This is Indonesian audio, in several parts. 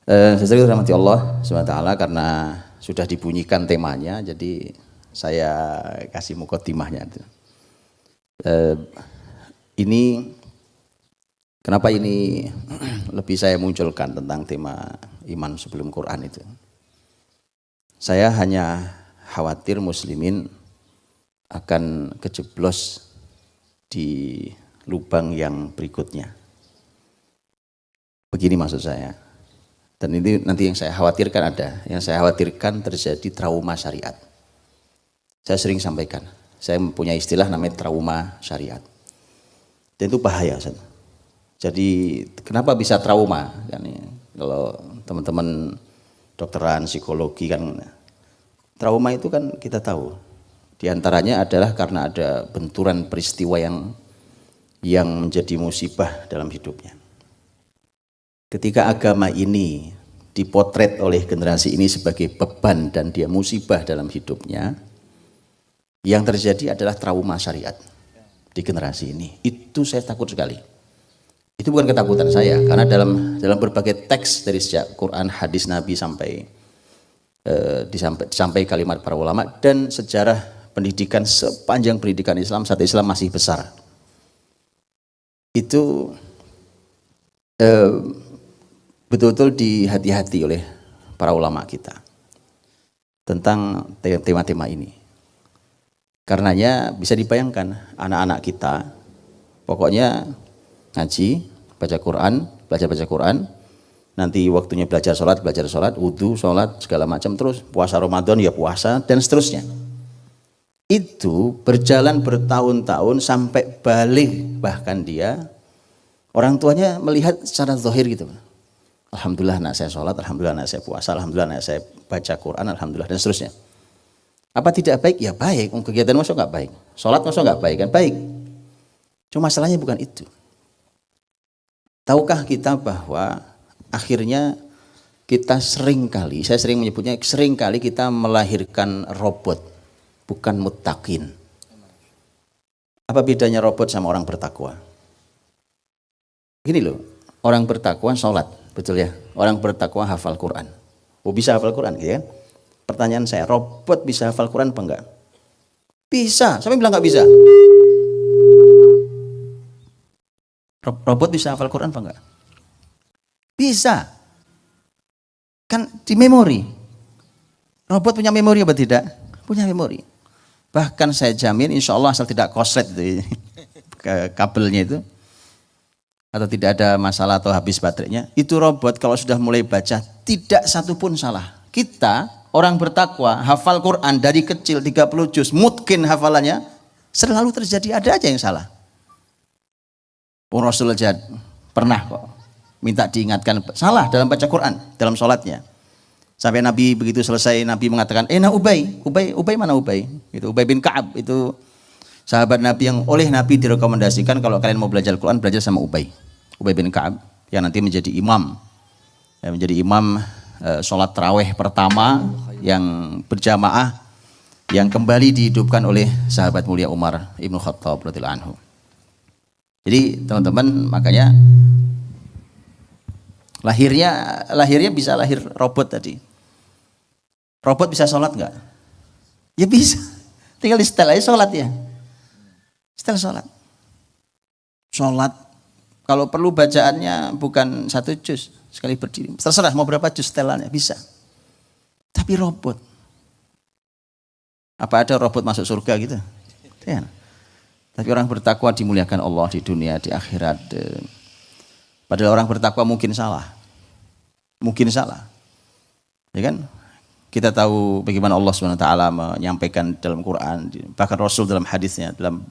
Saya rahmati Allah SWT karena sudah dibunyikan temanya, jadi saya kasih mukaddimahnya. Ini kenapa ini lebih saya munculkan tentang tema iman sebelum Quran itu. Saya hanya khawatir muslimin akan kejeblos di lubang yang berikutnya. Begini maksud saya. Dan ini nanti yang saya khawatirkan ada, yang saya khawatirkan terjadi trauma syariat. Saya sering sampaikan, saya mempunyai istilah namanya trauma syariat. Dan itu bahaya. Jadi kenapa bisa trauma? Kalau teman-teman dokteran, psikologi kan, trauma itu kan kita tahu. Di antaranya adalah karena ada benturan peristiwa yang menjadi musibah dalam hidupnya. Ketika agama ini dipotret oleh generasi ini sebagai beban dan dia musibah dalam hidupnya, yang terjadi adalah trauma syariat di generasi ini. Itu saya takut sekali. Itu bukan ketakutan saya, karena dalam berbagai teks dari sejak Quran, hadis Nabi sampai kalimat para ulama dan sejarah pendidikan sepanjang pendidikan Islam saat Islam masih besar. Itu betul-betul dihati-hati oleh para ulama kita tentang tema-tema ini. Karenanya bisa dibayangkan anak-anak kita pokoknya ngaji, baca Quran, belajar baca Quran, nanti waktunya belajar sholat, wudhu, sholat, segala macam, terus puasa Ramadan ya puasa, dan seterusnya. Itu berjalan bertahun-tahun sampai balik, bahkan dia orang tuanya melihat secara zahir gitu. Alhamdulillah anak saya sholat, alhamdulillah anak saya puasa, alhamdulillah anak saya baca Quran, alhamdulillah, dan seterusnya. Apa tidak baik? Ya baik. Kegiatan masuk nggak baik, sholat masuk nggak baik kan? Baik. Cuma masalahnya bukan itu. Tahukah kita bahwa akhirnya kita saya sering menyebutnya seringkali kita melahirkan robot, bukan muttaqin. Apa bedanya robot sama orang bertakwa? Gini loh, orang bertakwa sholat, betul ya? Orang bertakwa hafal Quran. Oh bisa hafal Quran gitu kan? Pertanyaan saya, robot bisa hafal Quran apa enggak? Bisa, siapa yang bilang enggak bisa? Robot bisa hafal Quran apa enggak? Bisa. Kan di memori. Robot punya memori apa tidak? Punya memori. Bahkan saya jamin insya Allah asal tidak koslet itu, kabelnya itu, atau tidak ada masalah atau habis baterainya, itu robot kalau sudah mulai baca tidak satu pun salah. Kita orang bertakwa hafal Quran dari kecil 30 juz, mungkin hafalannya selalu terjadi, ada aja yang salah. Rasul pernah kok minta diingatkan salah dalam baca Quran, dalam sholatnya. Sampai Nabi begitu selesai, Nabi mengatakan, Ubay mana Ubay? Itu Ubay bin Ka'ab, itu sahabat Nabi yang oleh Nabi direkomendasikan kalau kalian mau belajar Quran, belajar sama Ubay bin Ka'ab, yang nanti menjadi imam, sholat tarawih pertama yang berjamaah, yang kembali dihidupkan oleh sahabat mulia Umar Ibnu Khattab radhiyallahu anhu. Jadi teman-teman, makanya lahirnya bisa lahir robot tadi. Robot bisa sholat nggak? Ya bisa, tinggal di setel aja sholat ya. Setel sholat. Sholat, kalau perlu bacaannya bukan 1 juz sekali berdiri. Terserah mau berapa juz setelannya, bisa. Tapi robot. Apa ada robot masuk surga gitu? Ya. Tapi orang bertakwa dimuliakan Allah di dunia, di akhirat. Padahal orang bertakwa mungkin salah. Ya kan? Kita tahu bagaimana Allah SWT menyampaikan dalam Quran, bahkan Rasul dalam hadisnya, dalam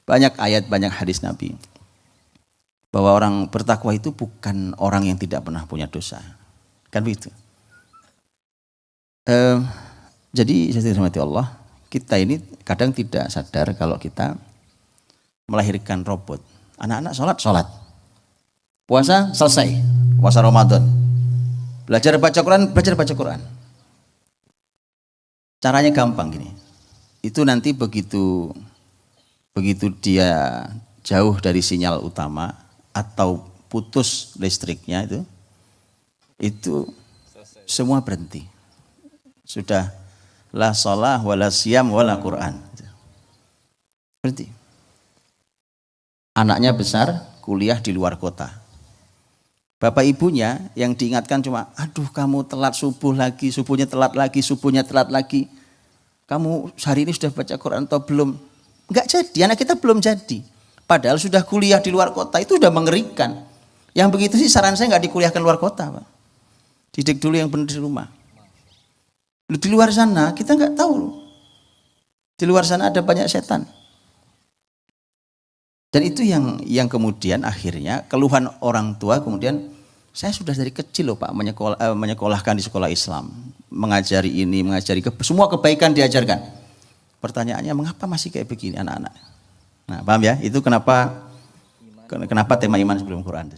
banyak ayat, banyak hadis Nabi, bahwa orang bertakwa itu bukan orang yang tidak pernah punya dosa. Kan begitu. Jadi saya dirahmati Allah, kita ini kadang tidak sadar kalau kita melahirkan robot. Anak-anak sholat, puasa selesai, puasa Ramadan, belajar baca Quran. Caranya gampang gini, itu nanti begitu dia jauh dari sinyal utama atau putus listriknya itu, itu semua berhenti. Sudah la shalah wala siyam wala Quran. Berhenti. Anaknya besar, kuliah di luar kota. Bapak ibunya yang diingatkan cuma, aduh kamu telat subuh lagi, subuhnya telat lagi, subuhnya telat lagi. Kamu hari ini sudah baca Quran atau belum? Enggak jadi, anak kita belum jadi. Padahal sudah kuliah di luar kota, itu sudah mengerikan. Yang begitu sih saran saya nggak dikuliahkan luar kota, Pak. Didik dulu yang benar di rumah. Di luar sana kita nggak tahu. Di luar sana ada banyak setan. Dan itu yang kemudian akhirnya keluhan orang tua kemudian saya sudah dari kecil loh Pak menyekolahkan di sekolah Islam, mengajari ini, mengajari semua kebaikan diajarkan. Pertanyaannya mengapa masih kayak begini anak-anak? Nah, paham ya? Itu kenapa tema iman sebelum Quran.